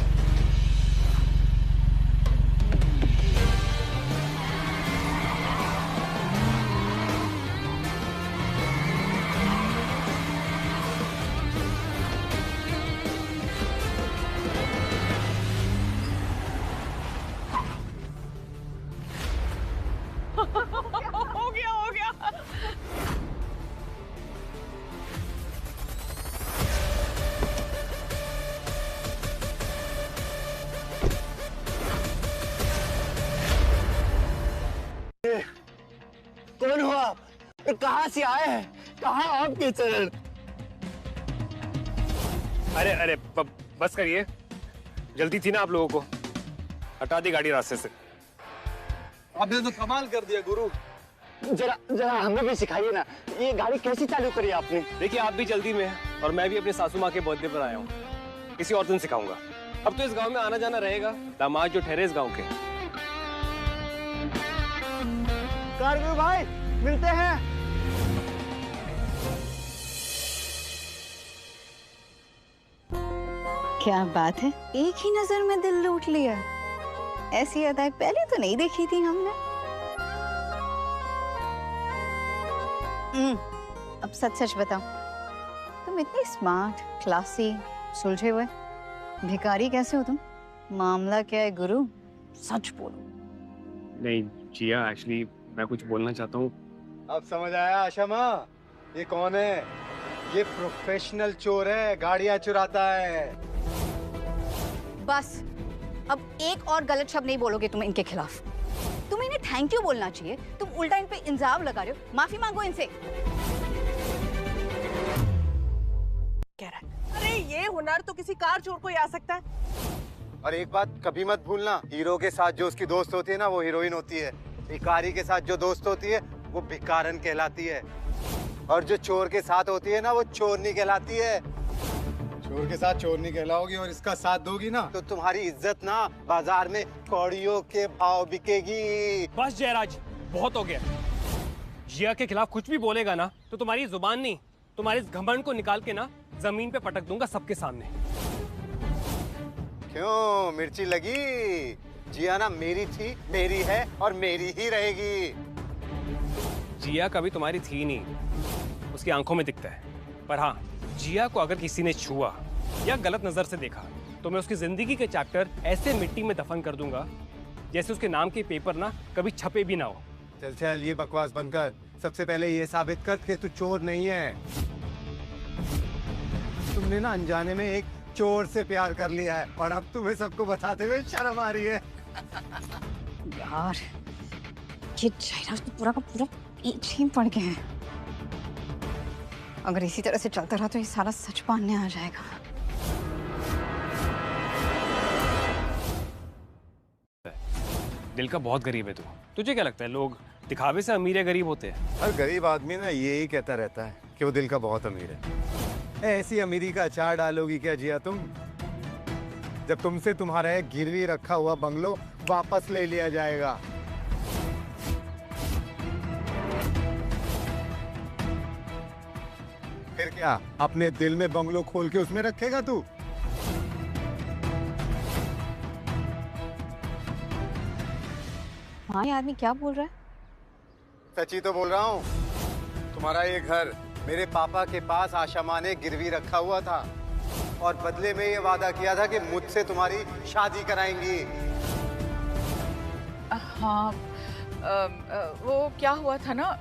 हो गया, हो गया। कौन हो आप? कहाँ से आए हैं? कहाँ आपके चरण? अरे अरे बस करिए, जल्दी थी ना आप लोगों को। हटा दी गाड़ी रास्ते से। आपने तो कमाल कर दिया गुरु। जरा जरा हमें भी सिखाइए ना, ये गाड़ी कैसी चालू करी आपने? देखिए आप भी जल्दी में हैं और मैं भी अपने सासू माँ के बर्थडे पर आया हूँ। किसी और दिन सिखाऊंगा। अब तो इस गांव में आना जाना रहेगा, दामाद जो ठहरे इस गांव के। कारगुरु भाई मिलते हैं। क्या बात है, एक ही नजर में दिल लूट लिया। ऐसी अदाएं पहले तो नहीं देखी थी हमने। अब सच सच बताओ, तुम इतनी स्मार्ट, क्लासी, सुलझे हुए भिखारी कैसे हो तुम? मामला क्या है गुरु, सच बोलो। नहीं जिया, एक्चुअली मैं कुछ बोलना चाहता हूँ। अब समझ आया आशा माँ, ये कौन है? ये प्रोफेशनल चोर है, गाड़ियाँ चुराता है। बस अब एक और गलत शब्द नहीं बोलोगे तुम इनके खिलाफ। तुम्हें इन्हें थैंक यू बोलना चाहिए, तुम उल्टा इन पे इल्जाम लगा रहे हो। माफी मांगो इनसे। कह रहा है, अरे ये हुनर तो किसी कार चोर को ही आ सकता है। और एक बात कभी मत भूलना, हीरो के साथ जो उसकी दोस्त होती है ना, वो हीरोइन होती है। भिखारी के साथ जो दोस्त होती है वो भिखारन कहलाती है, और जो चोर के साथ होती है ना, वो चोरनी कहलाती है। चोर के साथ चोरनी कहलाओगी और इसका साथ दोगी ना, तो तुम्हारी इज्जत ना बाजार में कौड़ियों के भाव बिकेगी। बस जयराज, बहुत हो गया। जिया के खिलाफ कुछ भी बोलेगा ना तो तुम्हारी जुबान नहीं, तुम्हारे इस घमंड को निकाल के ना जमीन पे पटक दूंगा सबके सामने। क्यों मिर्ची लगी? जिया ना मेरी थी, मेरी है और मेरी ही रहेगी। जिया कभी तुम्हारी थी नहीं, उसकी आंखों में दिखता है। पर हाँ, जिया को अगर किसी ने छुआ या गलत नजर से देखा तो मैं उसकी जिंदगी के चैप्टर ऐसे मिट्टी में दफन कर दूंगा जैसे उसके नाम के पेपर ना कभी छपे भी ना हो। चल चल, ये बकवास बंद कर। सबसे पहले ये साबित कर कि तू चोर नहीं है। तुमने ना अनजाने में एक चोर से प्यार कर लिया है और अब तुम्हें सबको बताते हुए शर्म आ रही है। यार ये जयराज तो पूरा का पूरा पीछे ही पड़ गया है। अगर इसी तरह से चलता रहा तो ये सारा सच मानने आ जाएगा। दिल का बहुत गरीब है तू। तुझे क्या लगता है लोग दिखावे से अमीर या गरीब होते हैं? हर गरीब आदमी ना यही कहता रहता है कि वो दिल का बहुत अमीर है। ऐसी अमीरी का अचार डालोगी क्या जिया तुम, जब तुमसे तुम्हारा एक गिरवी रखा हुआ बंगलो वापस ले लिया जाएगा? फिर क्या अपने दिल में बंगलो खोल के उसमें रखेगा तू? हाँ, ये आदमी क्या बोल रहा है? सच्ची तो बोल रहा हूँ। तुम्हारा ये घर मेरे पापा के पास आशा माँ ने गिरवी रखा हुआ था और बदले में ये वादा किया था कि मुझसे तुम्हारी शादी कराएंगी। हाँ, वो क्या हुआ था ना,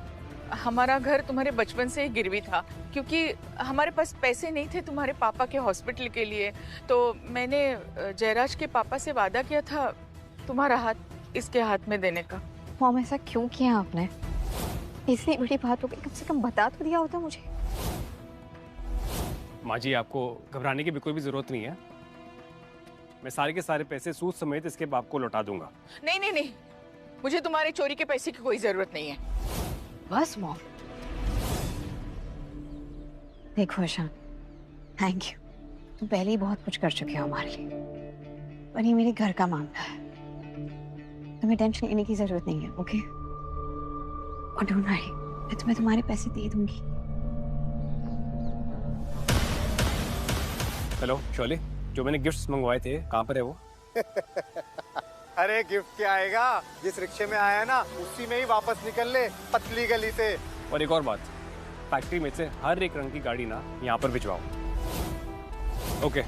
हमारा घर तुम्हारे बचपन से ही गिरवी था, क्योंकि हमारे पास पैसे नहीं थे तुम्हारे पापा के हॉस्पिटल के लिए। तो मैंने जयराज के पापा से वादा किया था तुम्हारा हाथ इसके हाथ में देने का। मॉम, ऐसा क्यों किया आपने? इतनी बड़ी बात हो गई, कम से कम बता तो दिया होता मुझे। माँ जी, आपको घबराने की बिल्कुल भी जरूरत नहीं है। मैं सारे के सारे पैसे सूद समेत इसके बाप को लौटा दूंगा। नहीं नहीं नहीं, मुझे तुम्हारे चोरी के पैसे की कोई जरूरत नहीं है। बस मॉम। देखो ईशान, थैंक यू। तुम पहले ही बहुत कुछ कर चुके हो हमारे लिए, पर ये मेरे घर का मामला है, तुम्हें टेंशन लेने की जरूरत नहीं है, ओके? और डोंट वरी, मैं तुम्हें तुम्हारे पैसे दे दूंगी। हेलो शोले, जो मैंने गिफ्ट्स मंगवाए थे कहाँ पर है वो? अरे गिफ्ट क्या आएगा, जिस रिक्शे में आया ना उसी में ही वापस निकल ले, पतली गली से। और एक और बात, फैक्ट्री में से हर एक रंग की गाड़ी ना यहाँ पर भिजवाओ। ओके।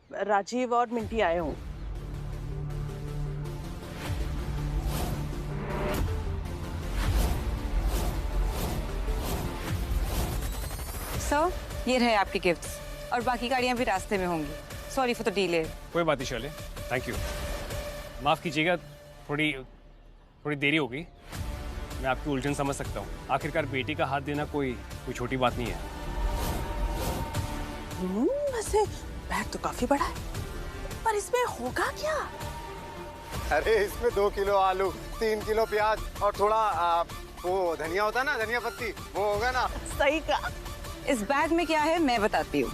राजीव और मिंटी आए हूँ। सर, ये रहे आपके गिफ्ट्स और बाकी गाड़ियाँ भी रास्ते में होंगी। Sorry for the delay. कोई बात नहीं शोले, थैंक यू। माफ कीजिएगा, थोड़ी थोड़ी देरी होगी, मैं आपकी उलझन समझ सकता हूँ। आखिरकार बेटी का हाथ देना कोई छोटी बात नहीं है। वैसे बैग तो काफी बड़ा है, पर इसमें होगा क्या? अरे इसमें 2 किलो आलू, 3 किलो प्याज और थोड़ा वो धनिया होता है ना, धनिया पत्ती, वो होगा ना। सही कहा। इस बैग में क्या है मैं बताती हूँ।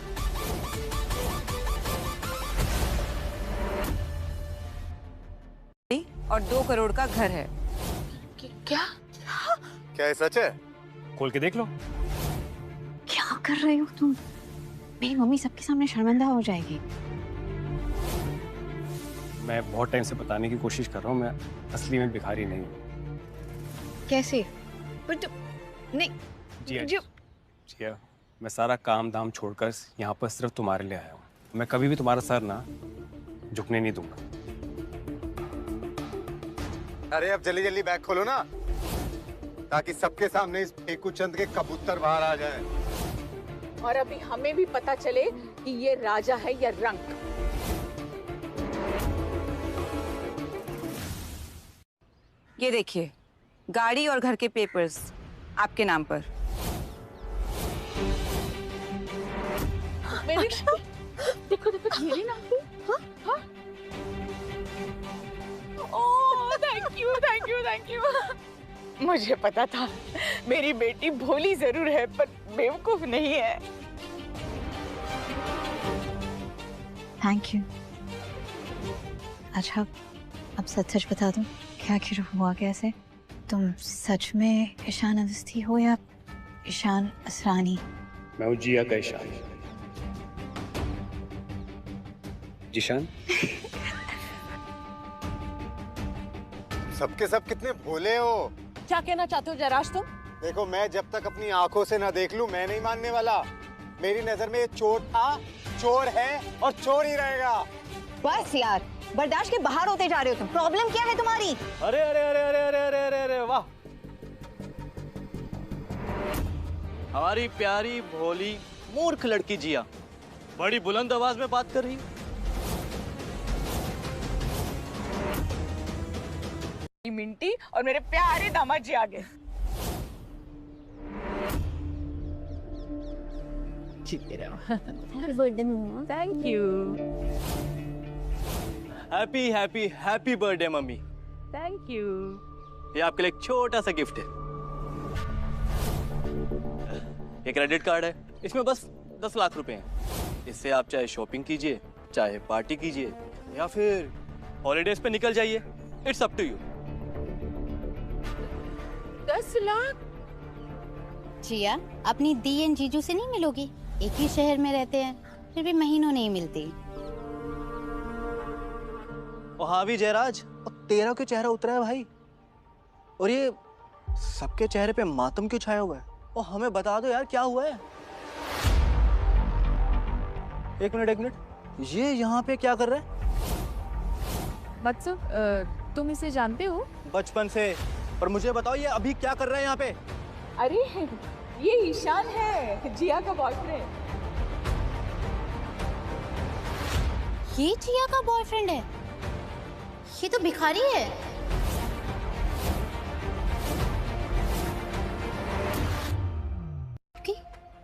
और 2 करोड़ का घर है। क्या? क्या ये सच है? खोल के देख लो। क्या कर रहे हो तुम? मेरी मम्मी सबके सामने शर्मिंदा हो जाएगी। मैं बहुत टाइम से बताने की कोशिश कर रहा हूँ, मैं असली में भिखारी नहीं हूँ। कैसे? पर तुम नहीं जिया, मैं सारा काम धाम छोड़कर यहाँ पर सिर्फ तुम्हारे लिए आया हूँ। मैं कभी भी तुम्हारा सर ना झुकने नहीं दूंगा। अरे अब जल्दी जल्दी बैग खोलो ना, ताकि सबके सामने इस फेकू चंद के कबूतर बाहर आ जाएं। और अभी हमें भी पता चले कि ये राजा है या रंक। ये देखिए, गाड़ी और घर के पेपर्स आपके नाम पर। मेरे देखो देखो मेरे नाम पे। हाँ? Oh thank you thank you thank you. मुझे पता था मेरी बेटी भोली जरूर है पर बेवकूफ नहीं है। Thank you. अच्छा अब सच सच बता दो, क्या आखिर हुआ कैसे? तुम सच में ईशान अवस्थी हो या ईशान असरानी? मैं हूँ जिया का ईशान। जिशान? सबके सब कितने भोले हो। क्या कहना चाहते हो जयराज तुम? देखो मैं जब तक अपनी आंखों से ना देख लूं मैं नहीं मानने वाला। मेरी नजर में ये चोर था, चोर है और चोर ही रहेगा। बस यार, बर्दाश्त के बाहर होते जा रहे हो तुम। प्रॉब्लम क्या है तुम्हारी? अरे अरे अरे अरे अरे अरे अरे अरे वाह, हमारी प्यारी भोली मूर्ख लड़की जिया बड़ी बुलंद आवाज में बात कर रही। मिंटी और मेरे प्यारे दामाद जी आ गए। जीते रहो। Thank you. Happy happy happy birthday mummy. Thank you. ये आपके लिए एक छोटा सा गिफ्ट है। ये क्रेडिट कार्ड है, इसमें बस 10 लाख रुपए हैं। इससे आप चाहे शॉपिंग कीजिए, चाहे पार्टी कीजिए या फिर हॉलीडेज पे निकल जाइए। It's up to you. 10 lakh? Jiya, अपनी दी एंड जीजू से नहीं मिलोगी? एक ही शहर में रहते हैं, फिर भी महीनों नहीं मिलती। और हाँ भी जयराज, और तेरा क्यों चेहरा उतरा है भाई? और ये सबके चेहरे पे मातम क्यों छाया हुआ है? और हमें बता दो यार क्या हुआ है? एक मिनट, ये यहाँ पे क्या कर रहा है? मत्सु, तुम इसे जानते हो? बचपन से। पर मुझे बताओ ये अभी क्या कर रहा है यहाँ पे? अरे ये ईशान है, जिया का बॉयफ्रेंड। ये जिया का बॉयफ्रेंड है? ये तो भिखारी है।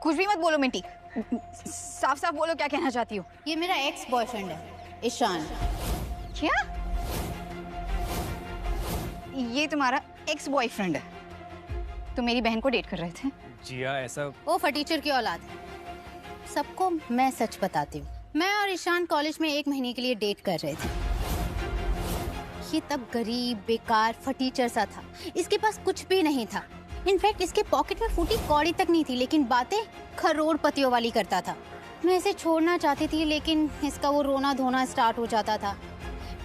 कुछ भी मत बोलो मिंटी, साफ साफ बोलो क्या कहना चाहती हो। ये मेरा एक्स बॉयफ्रेंड है, ईशान। क्या? ये तुम्हारा एक्स बॉयफ्रेंड है? तुम मेरी बहन को डेट कर रहे थे? जिया ऐसा। वो फटीचर की औलाद है। सबको मैं सच बताती हूँ, मैं और ईशान कॉलेज में 1 महीने के लिए डेट कर रहे थे। ये तब गरीब बेकार फटीचर सा था, इसके पास कुछ भी नहीं था। इनफैक्ट इसके पॉकेट में फूटी कौड़ी तक नहीं थी, लेकिन बातें करोड़पतियों वाली करता था। मैं इसे छोड़ना चाहती थी, लेकिन इसका वो रोना धोना स्टार्ट हो जाता था।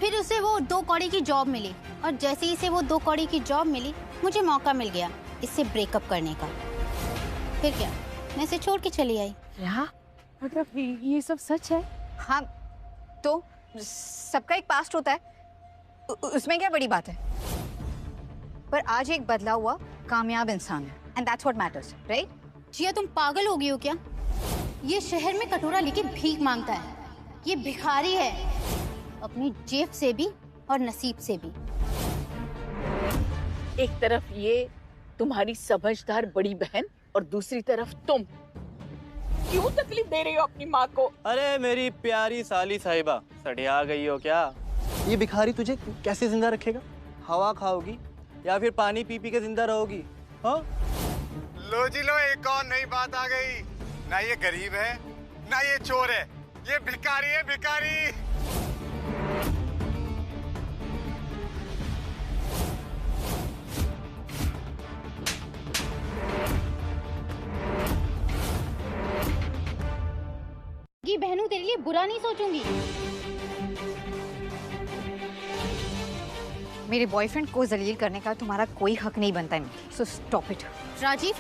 फिर उसे वो 2 कौड़ी की जॉब मिली, और जैसे ही इसे वो 2 कौड़ी की जॉब मिली, मुझे मौका मिल गया इससे ब्रेकअप करने का। फिर क्या, मैं इसे छोड़ के चली आई। क्या मतलब ये सब सच है? हाँ, तो सबका एक पास्ट होता है, उसमें क्या बड़ी बात है? पर आज एक बदला हुआ कामयाब इंसान है, and that's what matters, right? Jiya, तुम पागल हो गई हो क्या? ये शहर में कटोरा लेके भीख मांगता है। ये भिखारी है, अपनी जेब से भी और नसीब से भी। एक तरफ ये तुम्हारी समझदार बड़ी बहन और दूसरी तरफ तुम। क्यों तकलीफ दे रही हो अपनी माँ को? अरे मेरी प्यारी साली साहिबा, सड़िया गई हो क्या? ये भिखारी तुझे कैसे जिंदा रखेगा? हवा खाओगी या फिर पानी पी पी के जिंदा रहोगी? हाँ? लो जी लो, एक और नई बात आ गई। ना ये गरीब है ना ये चोर है, ये भिखारी है, भिखारी। ये बहनों तेरे लिए बुरा नहीं सोचूंगी। मेरे बॉयफ्रेंड को जलील करने का तुम्हारा कोई हक नहीं बनता है, सो स्टॉप इट। राजीव,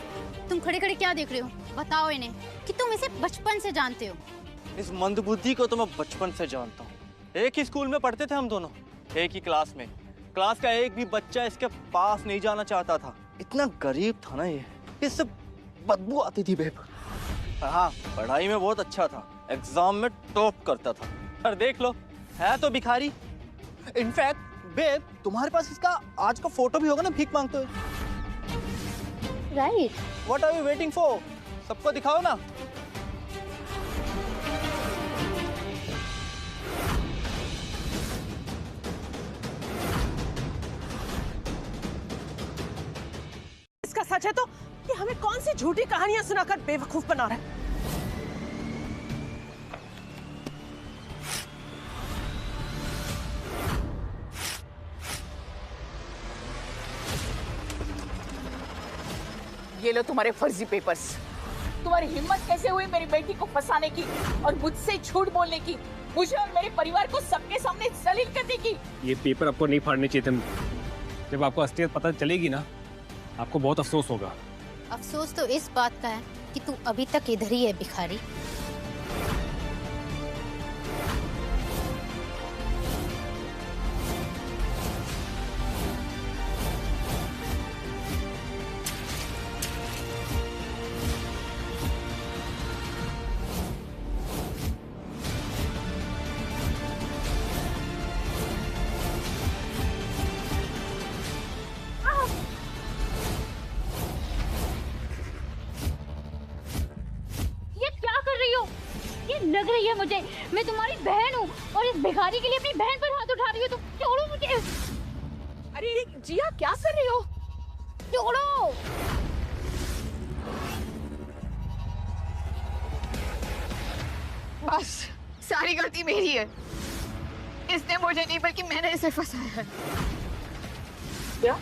तुम खड़े खड़े क्या देख रहे हो? बताओ इन्हें कि तुम इसे बचपन से जानते हो। इस मंदबुद्धि को तो मैं बचपन से जानता हूँ। एक ही स्कूल में पढ़ते थे हम दोनों, एक ही क्लास में। क्लास का एक भी बच्चा इसके पास नहीं जाना चाहता था। इतना गरीब था ना ये, इससे बदबू आती थी बेब। हाँ, पढ़ाई में बहुत अच्छा था, एग्जाम में टॉप करता था। पर देख लो, है तो भिखारी। इनफैक्ट बेब, तुम्हारे पास इसका आज का फोटो भी होगा ना भीख मांगते हुए। Right. What are you waiting for? सबको दिखाओ ना। इसका सच है तो ये हमें कौन सी झूठी कहानियां सुनाकर बेवकूफ बना रहा है? ये लो तुम्हारे फर्जी पेपर्स। तुम्हारी हिम्मत कैसे हुई मेरी बेटी को फंसाने की और मुझसे झूठ बोलने की, मुझे और मेरे परिवार को सबके सामने जलील करने की? ये पेपर आपको नहीं फाड़ने चाहिए थे। जब आपको असलियत पता चलेगी ना, आपको बहुत अफसोस होगा। अफसोस तो इस बात का है कि तू अभी तक इधर ही है भिखारी। लग रही है मुझे, मैं तुम्हारी बहन हूँ और इस भिखारी के लिए अपनी बहन पर हाथ उठा रही हो। तुम छोड़ो मुझे। अरे जिया, क्या कर रही हो? छोड़ो। बस, सारी गलती मेरी है। इसने मुझे नहीं बल्कि मैंने इसे फंसाया है। क्या?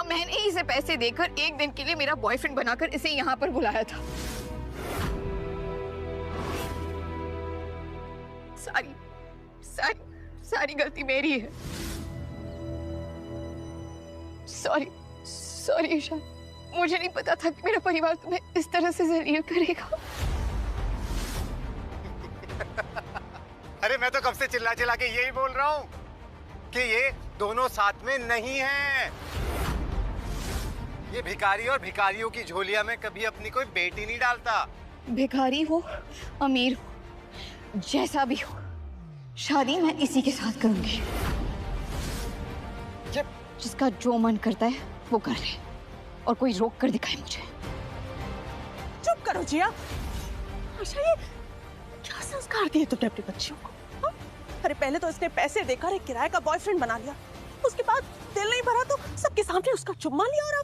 मैंने इसे पैसे देकर एक दिन के लिए मेरा बॉयफ्रेंड बनाकर इसे यहाँ पर बुलाया था। सारी गलती मेरी है। सॉरी ईशान, मुझे नहीं पता था कि मेरा परिवार तुम्हें इस तरह से जलील करेगा। अरे मैं तो कब से चिल्ला चिल्ला के यही बोल रहा हूँ कि ये दोनों साथ में नहीं हैं। ये भिखारी और भिखारियों की झोलिया में कभी अपनी कोई बेटी नहीं डालता। भिखारी हो, अमीर हो, जैसा भी हो, शादी मैं इसी के साथ करूंगी। जिसका जो मन करता है वो कर ले और कोई रोक कर दिखाए मुझे। चुप करो जिया। अच्छा, ये क्या संस्कार दिए तुमने अपनी बच्चियों को? हा? अरे पहले तो इसने पैसे देकर एक किराए का बॉयफ्रेंड बना लिया, उसके बाद दिल नहीं भरा तो सबके सामने उसका चुम्मा लिया, और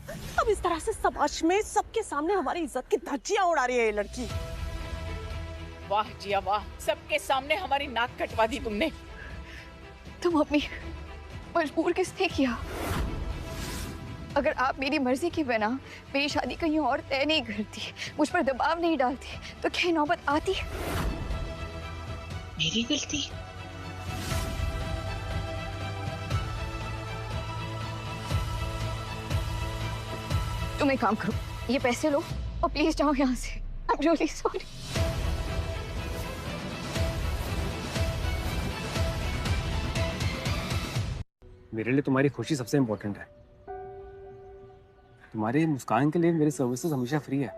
अब इस तरह से समाज में सबके सामने हमारी इज्जत की धज्जियां उड़ा रही है ये लड़की। वाह जिया वाह, सबके सामने हमारी नाक कटवा दी तुमने। तुम अपनी मजबूर किसने किया? अगर आप मेरी मर्जी की बिना मेरी शादी कहीं और तय नहीं करती, मुझ पर दबाव नहीं डालती, तो क्या नौबत आती? मेरी गलती? तुम एक काम करो, ये पैसे लो और प्लीज जाओ यहाँ से। I'm really sorry. मेरे लिए तुम्हारी खुशी सबसे इम्पोर्टेंट है। तुम्हारी मुस्कान के लिए मेरी सर्विसेज हमेशा फ्री है।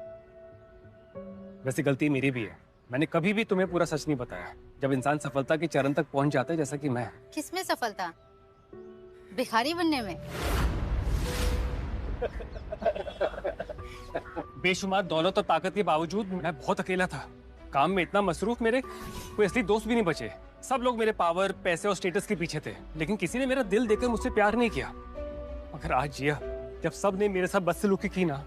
वैसे गलती मेरी भी है, मैंने कभी भी तुम्हें पूरा सच नहीं बताया। जब इंसान सफलता के चरण तक पहुंच जाता है, जैसा कि मैं। किसमें सफलता? भिखारी बनने में? बेशुमार दौलत और ताकत के बावजूद मैं बहुत अकेला था। काम में इतना मसरूफ, मेरे कोई असली दोस्त भी नहीं बचे। सब लोग मेरे पावर, पैसे और स्टेटस के पीछे थे, लेकिन किसी ने मेरा दिल देकर मुझसे प्यार नहीं किया। मगर आज जिया, जब सब ने मेरे साथ बदसलूकी की ना,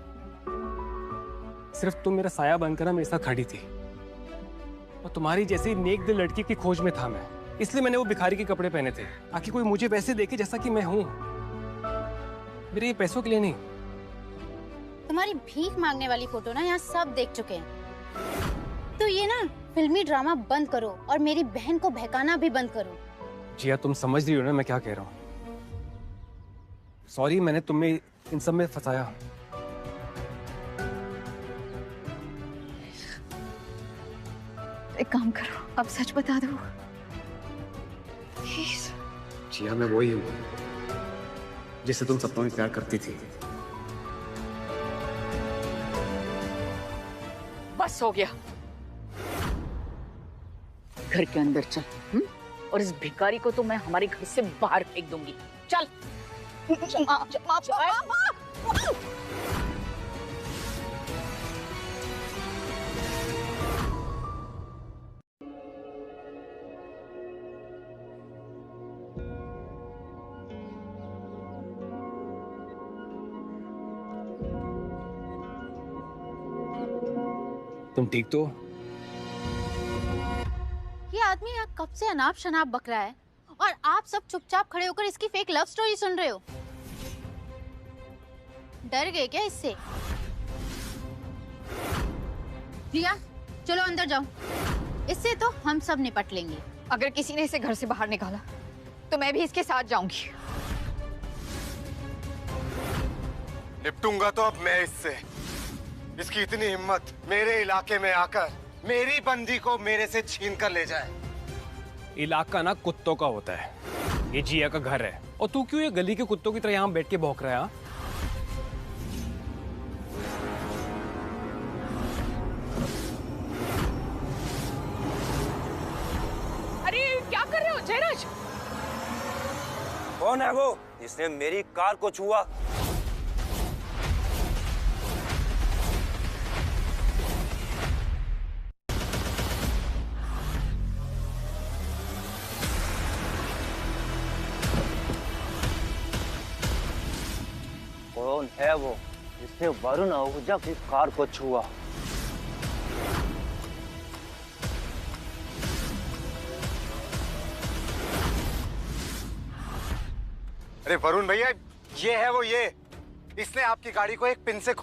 सिर्फ तुम मेरा साया बनकर मेरे साथ खड़ी थी। और तुम्हारी जैसी नेक दिल लड़की की खोज में था मैं। इसलिए मैंने वो भिखारी के कपड़े पहने थे, ताकि कोई मुझे वैसे देखे जैसा कि मैं हूं। मेरे ये पैसों के लिए नहीं। तुम्हारी भीख मांगने वाली फोटो ना यहाँ सब देख चुके हैं। तो ये ना फिल्मी ड्रामा बंद करो और मेरी बहन को बहकाना भी बंद करो। जिया, तुम समझ रही हो ना मैं क्या कह रहा हूँ? सॉरी, मैंने तुम्हें इन सब में फंसाया। एक काम करो, अब सच बता दो प्लीज। जिया, मैं वही हूँ जिससे तुम सपनों में प्यार करती थी। बस हो गया, घर के अंदर चल। और इस भिखारी को तो मैं हमारे घर से बाहर फेंक दूंगी। चल। तुम ठीक तो? ये आदमी यहाँ कब से अनाप शनाप बक रहा है और आप सब चुपचाप खड़े होकर इसकी फेक लव स्टोरी सुन रहे हो। डर गए क्या इससे? रिया, चलो अंदर जाओ, इससे तो हम सब निपट लेंगे। अगर किसी ने इसे घर से बाहर निकाला तो मैं भी इसके साथ जाऊंगी। निपटूंगा तो अब मैं इससे। इसकी इतनी हिम्मत मेरे इलाके में आकर मेरी बंदी को मेरे से छीन कर ले जाए। इलाका ना कुत्तों का होता है, ये जिया का घर है। और तू क्यों ये गली के कुत्तों की तरह यहाँ बैठ के भौंक रहा है? अरे क्या कर रहे हो जयराज? कौन है वो जिसने मेरी कार को छुआ? कौन है वो जिसने वरुण आहूजा की कार को छुआ? अरे वरुण भैया, ये है वो, ये इसने आपकी गाड़ी को एक पिन से